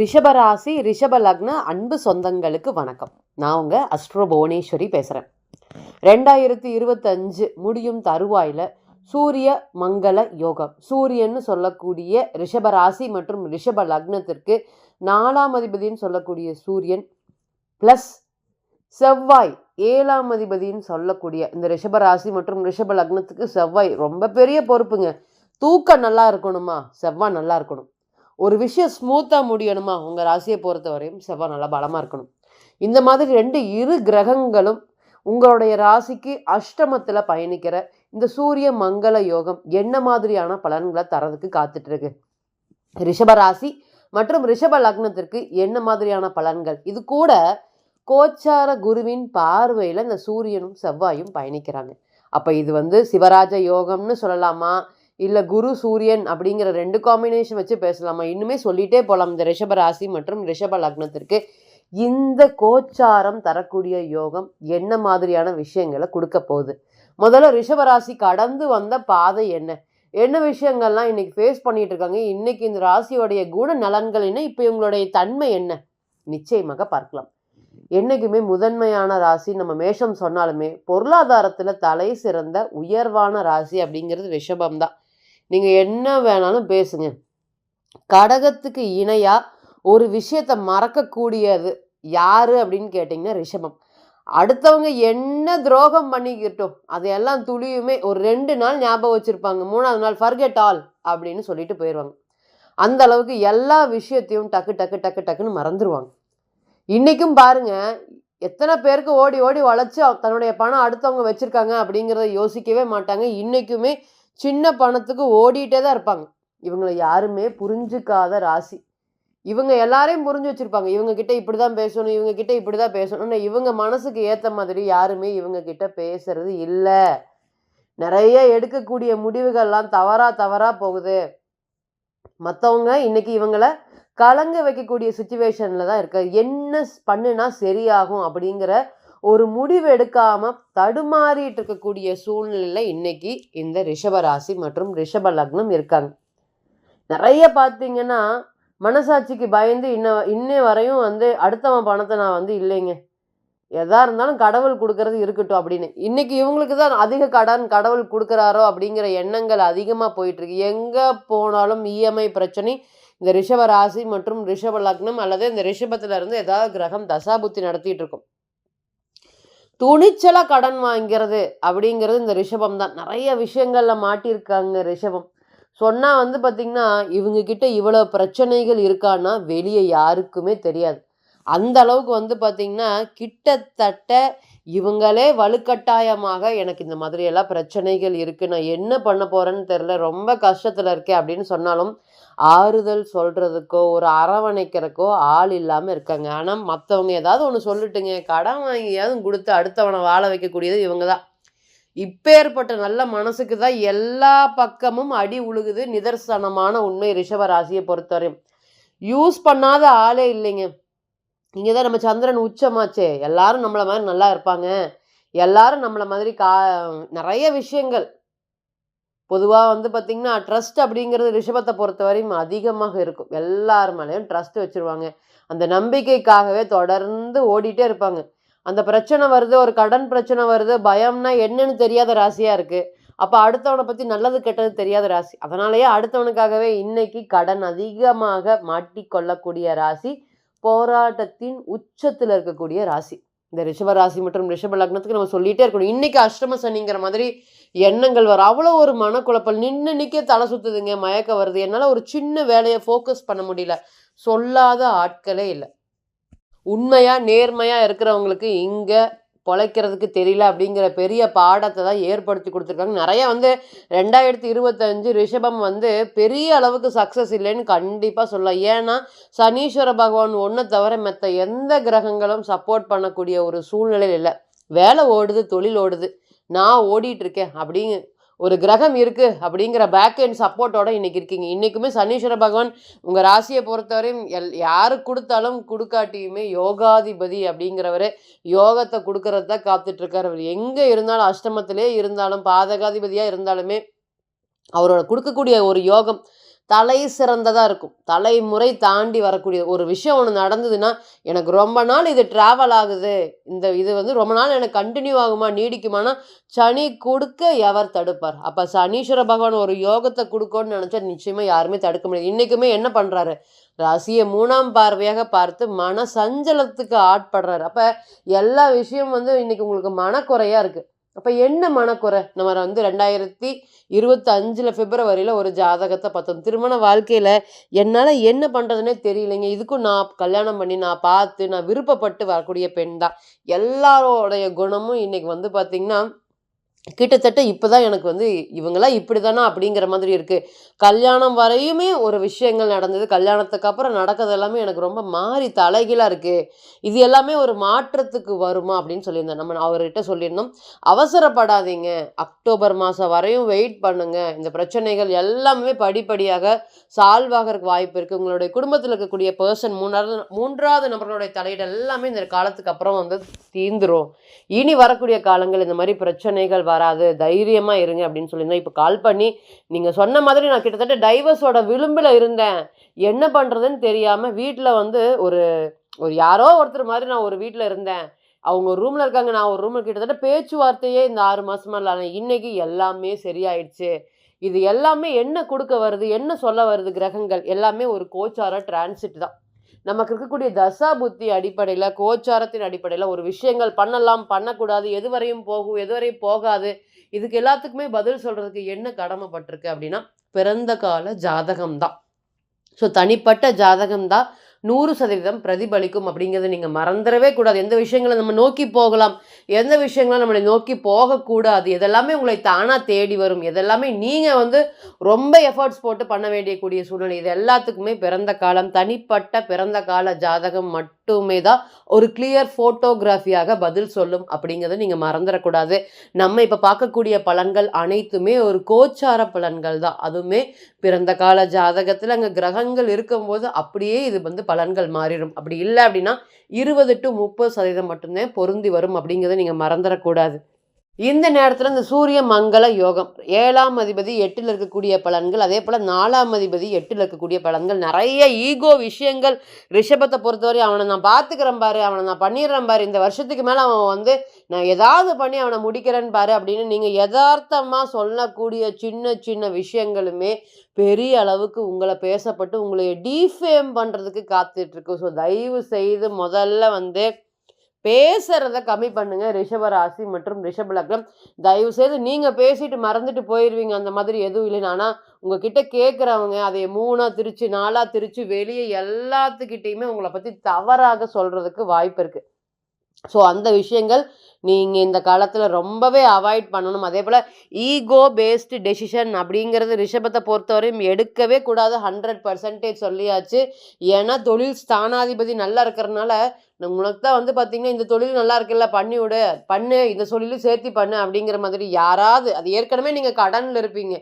ரிஷபராசி ரிஷப லக்ன அன்பு சொந்தங்களுக்கு வணக்கம். நான் உங்க அஸ்ட்ரோ புவனேஸ்வரி பேசுகிறேன். 2025 முடியும் தருவாயில் சூரிய மங்கள யோகம். சூரியன்னு சொல்லக்கூடிய ரிஷபராசி மற்றும் ரிஷப லக்னத்திற்கு 4ஆம் அதிபதினு சொல்லக்கூடிய சூரியன் ப்ளஸ் செவ்வாய் 7ஆம் அதிபதினு சொல்லக்கூடிய இந்த ரிஷபராசி மற்றும் ரிஷப லக்னத்துக்கு செவ்வாய் ரொம்ப பெரிய பொறுப்புங்க. தூக்கம் நல்லா இருக்கணுமா, செவ்வாய் நல்லா இருக்கணும். ஒரு விஷயம் ஸ்மூத்தாக முடியணுமா, உங்கள் ராசியை பொறுத்த வரையும் செவ்வாய் நல்லா பலமாக இருக்கணும். இந்த மாதிரி இரு கிரகங்களும் உங்களுடைய ராசிக்கு அஷ்டமத்தில் பயணிக்கிற இந்த சூரிய மங்கள யோகம் என்ன மாதிரியான பலன்களை தரதுக்கு காத்துட்டு இருக்கு? ரிஷபராசி மற்றும் ரிஷப லக்னத்திற்கு என்ன மாதிரியான பலன்கள்? இது கூட கோச்சார குருவின் பார்வையில் இந்த சூரியனும் செவ்வாயும் பயணிக்கிறாங்க. அப்போ இது சிவராஜ யோகம்னு சொல்லலாமா, இல்லை குரு சூரியன் அப்படிங்கிற 2 காம்பினேஷன் வச்சு பேசலாமா? இன்னுமே சொல்லிட்டே போகலாம். இந்த ரிஷபராசி மற்றும் ரிஷப லக்னத்திற்கு இந்த கோச்சாரம் தரக்கூடிய யோகம் என்ன மாதிரியான விஷயங்களை கொடுக்க போகுது? முதல்ல ரிஷபராசி கடந்து வந்த பாதை என்ன விஷயங்கள்லாம் இன்னைக்கு ஃபேஸ் பண்ணிட்டு இருக்காங்க, இன்னைக்கு இந்த ராசியோடைய குண நலன்கள் என்ன, இப்போ இவங்களுடைய தன்மை என்ன, நிச்சயமாக பார்க்கலாம். என்னைக்குமே முதன்மையான ராசி நம்ம மேஷம் சொன்னாலுமே பொருளாதாரத்தில் தலை சிறந்த உயர்வான ராசி அப்படிங்கிறது ரிஷபம் தான். நீங்கள் என்ன வேணாலும் பேசுங்க, கடகத்துக்கு இணையாக ஒரு விஷயத்தை மறக்கக்கூடியது யாரு அப்படின்னு கேட்டிங்கன்னா ரிஷபம். அடுத்தவங்க என்ன துரோகம் பண்ணிக்கிட்டோம் அதையெல்லாம் துளியுமே ஒரு 2 நாள் ஞாபகம் வச்சுருப்பாங்க, 3ஆவது நாள் ஃபர்கெட் ஆல் அப்படின்னு சொல்லிட்டு போயிடுவாங்க. அந்த அளவுக்கு எல்லா விஷயத்தையும் டக்கு டக்கு டக்கு டக்குன்னு மறந்துடுவாங்க. இன்றைக்கும் பாருங்க, எத்தனை பேருக்கு ஓடி ஓடி உழைச்சி தன்னுடைய பணம் அடுத்தவங்க வச்சுருக்காங்க அப்படிங்கிறத யோசிக்கவே மாட்டாங்க. இன்றைக்குமே சின்ன பணத்துக்கு ஓடிட்டே தான் இருப்பாங்க. இவங்களை யாருமே புரிஞ்சுக்காத ராசி. இவங்க எல்லாரையும் புரிஞ்சு வச்சுருப்பாங்க, இவங்க கிட்ட இப்படி தான் பேசணும், இவங்க கிட்ட இப்படி தான் பேசணும்னு. இவங்க மனசுக்கு ஏற்ற மாதிரி யாருமே இவங்க கிட்ட பேசுறது இல்லை. நிறைய எடுக்கக்கூடிய முடிவுகள்லாம் தவறாக போகுது. மற்றவங்க இன்னைக்கு இவங்களை கலங்க வைக்கக்கூடிய சுச்சுவேஷனில் தான் இருக்க. என்ன பண்ணுனா சரியாகும் அப்படிங்கிற ஒரு முடிவு எடுக்காமல் தடுமாறிட்டு இருக்கக்கூடிய சூழ்நிலையில் இன்னைக்கு இந்த ரிஷபராசி மற்றும் ரிஷப லக்னம் இருக்காங்க. நிறைய பார்த்தீங்கன்னா மனசாட்சிக்கு பயந்து இன்ன வரையும் அடுத்தவன் பணத்தை நான் இல்லைங்க, எதா இருந்தாலும் கடவுள் கொடுக்கறது இருக்கட்டும் அப்படின்னு. இன்னைக்கு இவங்களுக்கு தான் அதிக கடன் கடவுள் கொடுக்குறாரோ அப்படிங்கிற எண்ணங்கள் அதிகமாக போயிட்டுருக்கு. எங்கே போனாலும் இஎம்ஐ பிரச்சனை. இந்த ரிஷப ராசி மற்றும் ரிஷப லக்னம் அல்லது இந்த ரிஷபத்துல இருந்து ஏதாவது கிரகம் தசாபுத்தி நடத்திட்டு இருக்கும். துணிச்சலாக கடன் வாங்கிறது அப்படிங்கிறது இந்த ரிஷபம் தான். நிறைய விஷயங்கள்ல மாட்டியிருக்காங்க ரிஷபம். சொன்னால் பார்த்தீங்கன்னா இவங்க கிட்ட இவ்வளோ பிரச்சனைகள் இருக்கான்னா வெளியே யாருக்குமே தெரியாது. அந்த அளவுக்கு பார்த்தீங்கன்னா கிட்டத்தட்ட இவங்களே வலுக்கட்டாயமாக எனக்கு இந்த மாதிரியெல்லாம் பிரச்சனைகள் இருக்குது, நான் என்ன பண்ண போகிறேன்னு தெரில, ரொம்ப கஷ்டத்தில் இருக்கேன் அப்படின்னு சொன்னாலும் ஆறுதல் சொல்கிறதுக்கோ ஒரு அரவணைக்கிறதுக்கோ ஆள் இல்லாமல் இருக்காங்க. ஆனால் மற்றவங்க ஏதாவது ஒன்று சொல்லிட்டுங்க, கடன் வாங்கியாவது கொடுத்து அடுத்தவனை வாழ வைக்கக்கூடியது இவங்க தான். இப்பேற்பட்ட நல்ல மனசுக்கு தான் எல்லா பக்கமும் அடி உழுகுது. நிதர்சனமான உண்மை ரிஷபராசியை பொறுத்தவரையும். யூஸ் பண்ணாத ஆளே இல்லைங்க. இங்கே தான் நம்ம சந்திரன் உச்சமாச்சே, எல்லாரும் நம்மளை மாதிரி நல்லா இருப்பாங்க, எல்லாரும் நம்மளை மாதிரி நிறைய விஷயங்கள் பொதுவாக பார்த்திங்கன்னா ட்ரஸ்ட் அப்படிங்கிறது ரிஷபத்தை பொறுத்தவரையும் அதிகமாக இருக்கும். எல்லார் மேலேயும் ட்ரஸ்ட் வச்சுருவாங்க. அந்த நம்பிக்கைக்காகவே தொடர்ந்து ஓடிட்டே இருப்பாங்க. அந்த பிரச்சனை வருது, ஒரு கடன் பிரச்சனை வருது, பயம்னா என்னன்னு தெரியாத ராசியாக இருக்குது. அப்போ அடுத்தவனை பற்றி நல்லது கெட்டது தெரியாத ராசி. அதனாலேயே அடுத்தவனுக்காகவே இன்னைக்கு கடன் அதிகமாக மாட்டிக்கொள்ளக்கூடிய ராசி, போராட்டத்தின் உச்சத்தில் இருக்கக்கூடிய ராசி இந்த ரிஷபராசி மற்றும் ரிஷப லக்னத்துக்கு. நம்ம சொல்லிகிட்டே இருக்கணும், இன்னைக்கு அஷ்டம சனிங்கிற மாதிரி எண்ணங்கள் வரும். அவ்வளோ ஒரு மனக்குழப்பல், நிற்க தலை சுற்றுதுங்க, மயக்க வருது, என்னால் ஒரு சின்ன வேலையை ஃபோக்கஸ் பண்ண முடியல. சொல்லாத ஆட்களே இல்லை. உண்மையாக நேர்மையாக இருக்கிறவங்களுக்கு இங்கே பொழைக்கிறதுக்கு தெரியல அப்படிங்கிற பெரிய பாடத்தை தான் ஏற்படுத்தி கொடுத்துருக்காங்க. நிறைய 2025 ரிஷபம் பெரிய அளவுக்கு சக்ஸஸ் இல்லைன்னு கண்டிப்பாக சொல்லலாம். ஏன்னா சனீஸ்வர பகவான் ஒன்றை தவிர மற்ற எந்த கிரகங்களும் சப்போர்ட் பண்ணக்கூடிய ஒரு சூழ்நிலையில் இல்லை. வேலை ஓடுது, தொழில் ஓடுது, நான் ஓடிட்டு இருக்கேன் அப்படிங்க ஒரு கிரகம் இருக்குது அப்படிங்கிற பேக் எண்ட் சப்போர்ட்டோட இன்றைக்கி இருக்கீங்க. இன்றைக்குமே சனீஸ்வர பகவான் உங்கள் ராசியை பொறுத்தவரையும் யாருக்கு கொடுத்தாலும் கொடுக்காட்டியுமே யோகாதிபதி அப்படிங்கிறவர் யோகத்தை கொடுக்கறது தான் காத்துட்ருக்கார். அவர் எங்கே இருந்தாலும் அஷ்டமத்திலே இருந்தாலும் பாதகாதிபதியாக இருந்தாலுமே அவரோட கொடுக்கக்கூடிய ஒரு யோகம் தலை சிறந்ததாக இருக்கும். தலைமுறை தாண்டி வரக்கூடிய ஒரு விஷயம் ஒன்று நடந்ததுன்னா, எனக்கு ரொம்ப நாள் இது ட்ராவல் ஆகுது, இது வந்து ரொம்ப நாள் எனக்கு கண்டினியூ ஆகுமா, நீடிக்குமானா, சனி கொடுக்க எவர் தடுப்பார்? அப்போ சனீஸ்வர பகவான் ஒரு யோகத்தை கொடுக்கணும்னு நினச்சா நிச்சயமாக யாருமே தடுக்க முடியாது. இன்றைக்குமே என்ன பண்ணுறாரு? ராசியை 3ஆம் பார்வையாக பார்த்து மன சஞ்சலத்துக்கு ஆட்படுறாரு. அப்போ எல்லா விஷயம் வந்து இன்னைக்கு உங்களுக்கு மனக்குறையாக இருக்குது. அப்போ என்ன மனக்குறை? நம்ம வந்து 2025 பிப்ரவரியில் ஒரு ஜாதகத்தை பார்த்தோம். திருமண வாழ்க்கையில் என்னால் என்ன பண்ணுறதுனே தெரியலைங்க. இதுக்கும் நான் கல்யாணம் பண்ணி நான் பார்த்து நான் விருப்பப்பட்டு வரக்கூடிய பெண் தான். எல்லாரோடைய குணமும் இன்னைக்கு வந்து பார்த்திங்கன்னா கிட்டத்தட்ட இப்போதான் எனக்கு வந்து இவங்களாம் இப்படி தானா அப்படிங்கிற மாதிரி இருக்குது. கல்யாணம் வரையுமே ஒரு விஷயங்கள் நடந்தது. கல்யாணத்துக்கு அப்புறம் நடக்கிறது எல்லாமே எனக்கு ரொம்ப மாறி தலைகீழாக இருக்குது. இது எல்லாமே ஒரு மாற்றத்துக்கு வருமா அப்படின்னு சொல்லியிருந்தேன். நம்ம அவர்கிட்ட சொல்லியிருந்தோம், அவசரப்படாதீங்க, அக்டோபர் மாதம் வரையும் வெயிட் பண்ணுங்க. இந்த பிரச்சனைகள் எல்லாமே படிப்படியாக சால்வ் ஆகிறதுக்கு வாய்ப்பு இருக்குது. உங்களுடைய குடும்பத்தில் இருக்கக்கூடிய பர்சன் மூன்றாவது நபர்களுடைய தலையீடு எல்லாமே இந்த காலத்துக்கு அப்புறம் வந்து தீந்துரும். இனி வரக்கூடிய காலங்கள் இந்த மாதிரி பிரச்சனைகள் வராது, தைரியமா இருங்க அப்படின்னு சொல்லியிருந்தேன். இப்போ கால் பண்ணி நீங்க சொன்ன மாதிரி நான் கிட்டத்தட்ட டைவர்ஸோட விளிம்பில் இருந்தேன், என்ன பண்றதுன்னு தெரியாம வீட்டில் வந்து ஒரு ஒரு யாரோ ஒருத்தர் மாதிரி நான் ஒரு வீட்டில் இருந்தேன். அவங்க ஒரு ரூம்ல இருக்காங்க, நான் ஒரு ரூம்ல, கிட்டத்தட்ட பேச்சுவார்த்தையே இந்த 6 மாசமா இல்லை. இன்னைக்கு எல்லாமே சரியாயிடுச்சு. இது எல்லாமே என்ன கொடுக்க வருது, என்ன சொல்ல வருது கிரகங்கள் எல்லாமே ஒரு கோச்சார டிரான்சிட் தான். நமக்கு இருக்கக்கூடிய தசா புத்தி அடிப்படையில், கோச்சாரத்தின் அடிப்படையில் ஒரு விஷயங்கள் பண்ணலாம், பண்ணக்கூடாது, எதுவரையும் போகும், எதுவரையும் போகாது, இதுக்கு எல்லாத்துக்குமே பதில் சொல்றதுக்கு என்ன கடமைப்பட்டிருக்கு அப்படின்னா பிறந்த கால ஜாதகம் தான். ஸோ தனிப்பட்ட ஜாதகம் தான் 100% பிரதிபலிக்கும் அப்படிங்கிறத நீங்கள் மறந்துடவே கூடாது. எந்த விஷயங்களை நம்ம நோக்கி போகலாம், எந்த விஷயங்களை நம்மளை நோக்கி போகக்கூடாது, எதெல்லாமே உங்களை தானாக தேடி வரும், எதெல்லாமே நீங்கள் வந்து ரொம்ப எஃபர்ட்ஸ் போட்டு பண்ண வேண்டியக்கூடிய சூழ்நிலை, இது எல்லாத்துக்குமே பிறந்த காலம், தனிப்பட்ட பிறந்த கால ஜாதகம் மட்டுமே தான் ஒரு கிளியர் ஃபோட்டோகிராஃபியாக பதில் சொல்லும் அப்படிங்கிறத நீங்கள் மறந்துடக்கூடாது. நம்ம இப்போ பார்க்கக்கூடிய பலன்கள் அனைத்துமே ஒரு கோச்சார பலன்கள் தான். அதுவுமே பிறந்த கால ஜாதகத்தில் அங்கே கிரகங்கள் இருக்கும்போது அப்படியே இது வந்து பலன்கள் மாறிடும். அப்படி இல்லை அப்படின்னா 20 to 30% மட்டும்தான் பொருந்தி வரும் அப்படிங்கிறத நீங்கள் மறந்துடக்கூடாது. இந்த நேரத்தில் இந்த சூரிய மங்கள யோகம் 7ஆம் அதிபதி 8ல் இருக்கக்கூடிய பலன்கள், அதே போல் 4ஆம் அதிபதி 8ல் இருக்கக்கூடிய பலன்கள், நிறைய ஈகோ விஷயங்கள் ரிஷபத்தை பொறுத்தவரை அவனை நான் பார்த்துக்கிறேன் பாரு, அவனை நான் பண்ணிடுறேன் பாரு, இந்த வருஷத்துக்கு மேலே அவன் வந்து நான் ஏதாவது பண்ணி அவனை முடிக்கிறேன்னு பாரு அப்படின்னு நீங்கள் யதார்த்தமாக சொல்லக்கூடிய சின்ன சின்ன விஷயங்களுமே பெரிய அளவுக்கு உங்களை பேசப்பட்டு உங்களை டீஃபேம் பண்ணுறதுக்கு காத்துட்ருக்கு. ஸோ தயவு செய்து முதல்ல வந்து பேசுறத கம்மி பண்ணுங்க. ரிஷப ராசி மற்றும் ரிஷப லக்னம், தயவு செய்து நீங்க பேசிட்டு மறந்துட்டு போயிடுவீங்க, அந்த மாதிரி எதுவும் இல்லைன்னு. ஆனா உங்ககிட்ட கேட்குறவங்க அதை 3ஆ திரிச்சு 4ஆ திரிச்சு வெளியே எல்லாத்துக்கிட்டையுமே உங்களை பத்தி தவறாக சொல்றதுக்கு வாய்ப்பு இருக்கு. ஸோ அந்த விஷயங்கள் நீங்கள் இந்த காலத்தில் ரொம்பவே அவாய்ட் பண்ணணும். அதே போல் ஈகோ பேஸ்டு டெசிஷன் அப்படிங்கிறது ரிஷபத்தை பொறுத்தவரையும் எடுக்கவே கூடாது. 100% சொல்லியாச்சு. ஏன்னா தொழில் ஸ்தானாதிபதி நல்லா இருக்கிறதுனால உங்களுக்கு தான் வந்து பார்த்தீங்கன்னா இந்த தொழில் நல்லா இருக்குல்ல, பண்ணி விடு, பண்ணு, இந்த தொழிலும் சேர்த்து பண்ணு அப்படிங்கிற மாதிரி யாராவது, அது ஏற்கனவே நீங்கள் கடனில் இருப்பீங்க,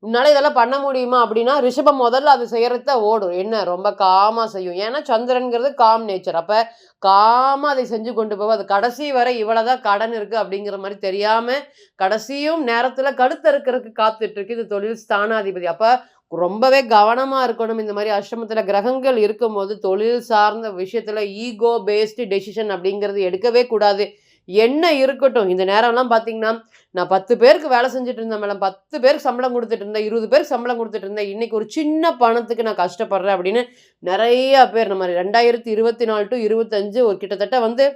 உன்னால் இதெல்லாம் பண்ண முடியுமா அப்படின்னா ரிஷபம் முதல்ல அது செய்கிறத ஓடும். என்ன ரொம்ப காமாக செய்யும். ஏன்னா சந்திரனுங்கிறது காம் நேச்சர். அப்போ காமாக அதை செஞ்சு கொண்டு போகும். அது கடைசி வரை இவ்வளோதான் கடன் இருக்குது அப்படிங்கிற மாதிரி தெரியாமல் கடைசியும் நேரத்தில் கடுத்தறுக்கிறதுக்கு காத்துட்ருக்கு இது தொழில் ஸ்தானாதிபதி. அப்போ ரொம்பவே கவனமாக இருக்கணும். இந்த மாதிரி அஷ்டமத்தில் கிரகங்கள் இருக்கும்போது தொழில் சார்ந்த விஷயத்தில் ஈகோ பேஸ்டு டெசிஷன் அப்படிங்கிறது எடுக்கவே கூடாது. என்ன இருக்கட்டும், இந்த நேரம்லாம் பார்த்தீங்கன்னா நான் 10 பேருக்கு வேலை செஞ்சுட்டு இருந்தேன் மேடம், 10 பேருக்கு சம்பளம் கொடுத்துட்டு இருந்தேன், 20 பேருக்கு சம்பளம் கொடுத்துட்டு இருந்தேன், இன்னைக்கு ஒரு சின்ன பணத்துக்கு நான் கஷ்டப்படுறேன் அப்படின்னு நிறைய பேர் நம்ம 2024 to 25 ஒரு கிட்டத்தட்ட வந்து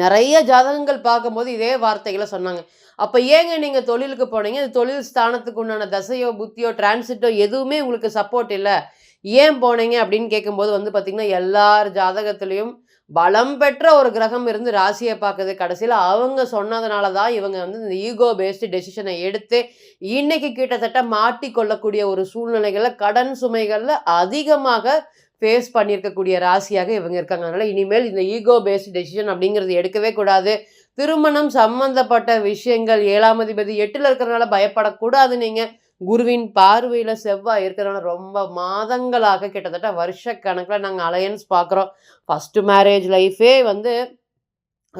நிறைய ஜாதகங்கள் பார்க்கும்போது இதே வார்த்தைகளை சொன்னாங்க. அப்போ ஏங்க நீங்கள் தொழிலுக்கு போனீங்க? இது தொழில் ஸ்தானத்துக்கு உண்டான தசையோ புத்தியோ டிரான்சிட்டோ எதுவுமே உங்களுக்கு சப்போர்ட் இல்லை, ஏன் போனீங்க அப்படின்னு கேட்கும்போது வந்து பார்த்திங்கன்னா எல்லார் ஜாதகத்துலேயும் பலம் பெற்ற ஒரு கிரகம் இருந்து ராசியை பார்க்குது. கடைசியில் அவங்க சொன்னதுனால தான் இவங்க வந்து இந்த ஈகோ பேஸ்டு டெசிஷனை எடுத்து இன்னைக்கு கிட்டத்தட்ட மாட்டிக்கொள்ளக்கூடிய ஒரு சூழ்நிலைகளில் கடன் சுமைகளில் அதிகமாக ஃபேஸ் பண்ணியிருக்கக்கூடிய ராசியாக இவங்க இருக்காங்க. அதனால் இனிமேல் இந்த ஈகோ பேஸ்டு டெசிஷன் அப்படிங்கிறது எடுக்கவே கூடாது. திருமணம் சம்பந்தப்பட்ட விஷயங்கள் 7ஆம் அதிபதி 8ல் இருக்கிறதுனால பயப்படக்கூடாது. நீங்கள் குருவின் பார்வையில் செவ்வாய் இருக்கிறனால ரொம்ப மாதங்களாக கிட்டத்தட்ட வருஷக்கணக்கில் நாங்கள் அலையன்ஸ் பார்க்குறோம். ஃபஸ்ட்டு மேரேஜ் லைஃபே வந்து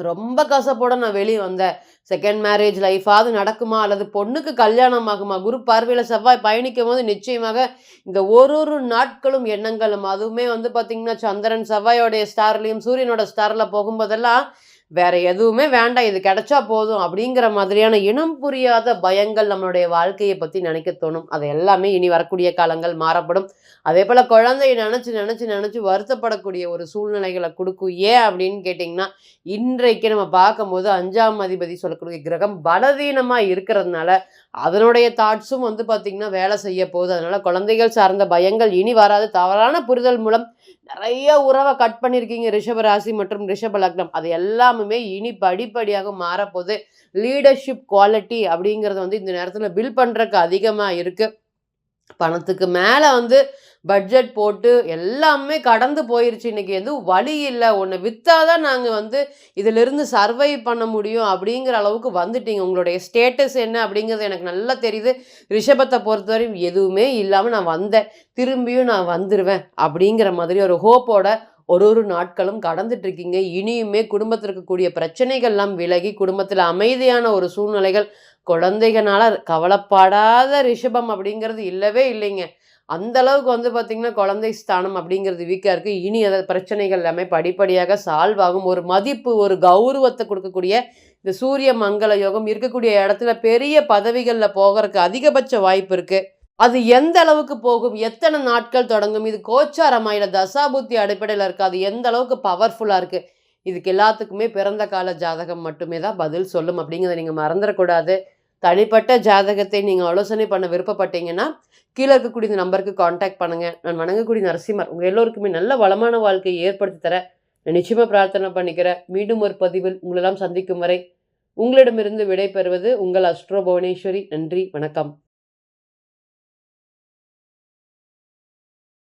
ரொம்ப கசப்போட நான் வெளிய வந்தேன். செகண்ட் மேரேஜ் லைஃபாவது நடக்குமா? அல்லது பொண்ணுக்கு கல்யாணம் ஆகுமா? குரு பார்வையில செவ்வாய் பயணிக்கும்போது நிச்சயமாக இந்த ஒரு நாட்களும் எண்ணங்களும் அதுவுமே வந்து பார்த்தீங்கன்னா, சந்திரன் செவ்வாயோடைய ஸ்டார்லயும், சூரியனோட ஸ்டார்ல போகும்போதெல்லாம், வேற எதுவுமே வேண்டாம். இது கிடைச்சா போதும் அப்படிங்கிற மாதிரியான இனம் புரியாத பயங்கள் நம்மளுடைய வாழ்க்கைய பத்தி நினைக்க தோணும். அது எல்லாமே இனி வரக்கூடிய காலங்கள் மாறப்படும். அதேபோல குழந்தைய நெனச்சு வருத்தப்படக்கூடிய ஒரு சூழ்நிலைகள குடுக்கும். ஏன் அப்படின்னு கேட்டீங்கன்னா, இன்றைக்கு நம்ம பார்க்கும்போது 5ஆம் அதிபதி சொல்லக்கூடிய கிரகம் பலவீனமா இருக்கிறதுனால, அதனுடைய தாட்ஸும் வந்து பார்த்தீங்கன்னா, வேலை செய்ய போகுது. அதனால குழந்தைகள் சார்ந்த பயங்கள் இனி வராது. தவறான புரிதல் மூலம் நெறைய உறவ கட் பண்ணியிருக்கீங்க ரிஷப ராசி மற்றும் ரிஷப லக்னம். அது எல்லாமுமே இனி படிப்படியாக மாறப்போது. லீடர்ஷிப் குவாலிட்டி அப்படிங்கிறது வந்து இந்த நேரத்தில பில்ட் பண்றக்கு அதிகமா இருக்கு. பணத்துக்கு மேல வந்து பட்ஜெட் போட்டு எல்லாமே கடந்து போயிருச்சு. இன்னைக்கு எதுவும் வழி இல்ல. ஒண்ணு வித்தா தான் நாங்க வந்து இதிலிருந்து சர்வை பண்ண முடியும் அப்படிங்கிற அளவுக்கு வந்துட்டீங்க. உங்களுடைய ஸ்டேட்டஸ் என்ன அப்படிங்கிறது எனக்கு நல்லா தெரியுது. ரிஷபத்த பொறுத்தவரையும் எதுவுமே இல்லாம நான் வந்தேன். திரும்பியும் நான் வந்துருவேன் அப்படிங்கிற மாதிரி ஒரு ஹோப்போட ஒரு நாட்களும் கடந்துட்டு இருக்கீங்க. இனியுமே குடும்பத்தில இருக்கக்கூடிய பிரச்சனைகள்லாம் விலகி, குடும்பத்தில அமைதியான ஒரு சூழ்நிலைகள், குழந்தைகனால கவலைப்படாத ரிஷபம் அப்படிங்கிறது இல்லவே இல்லைங்க. அந்த அளவுக்கு வந்து பார்த்தீங்கன்னா, குழந்தை ஸ்தானம் அப்படிங்கிறது வீக்கா இருக்கு. இனி அத பிரச்சனைகள் எல்லாமே படிப்படியாக சால்வ் ஆகும். ஒரு மதிப்பு, ஒரு கௌரவத்த குடுக்கக்கூடிய இந்த சூரிய மங்கள யோகம் இருக்கக்கூடிய இடத்துல பெரிய பதவிகள்ல போகறக்கு அதிகபட்ச வாய்ப்பு இருக்கு. அது எந்த அளவுக்கு போகும்? எத்தன நாட்கள் தொடங்கும்? இது கோச்சாரமா? இல்ல தசாபுத்தி அடிப்படையில இருக்கா? அது எந்த அளவுக்கு பவர்ஃபுல்லா இருக்கு? இதுக்கு எல்லாத்துக்குமே பிறந்த கால ஜாதகம் மட்டுமே தான் பதில் சொல்லும் அப்படிங்கிறத நீங்க மறந்துறக்கூடாது. தனிப்பட்ட ஜாதகத்தை நீங்க ஆலோசனை பண்ண விருப்பப்பட்டீங்கன்னா, கீழ இருக்கக்கூடிய இந்த நம்பருக்கு கான்டாக்ட் பண்ணுங்க. நான் வணங்கக்கூடிய நரசிம்மர் உங்க எல்லோருக்குமே நல்ல வளமான வாழ்க்கையை ஏற்படுத்தி தர நான் நிச்சயமா பிரார்த்தனை பண்ணிக்கிறேன். மீண்டும் ஒரு பதிவில் உங்களெல்லாம் சந்திக்கும் வரை, உங்களிடமிருந்து விடை பெறுவது உங்கள் அஸ்ட்ரோ புவனேஸ்வரி. நன்றி, வணக்கம்.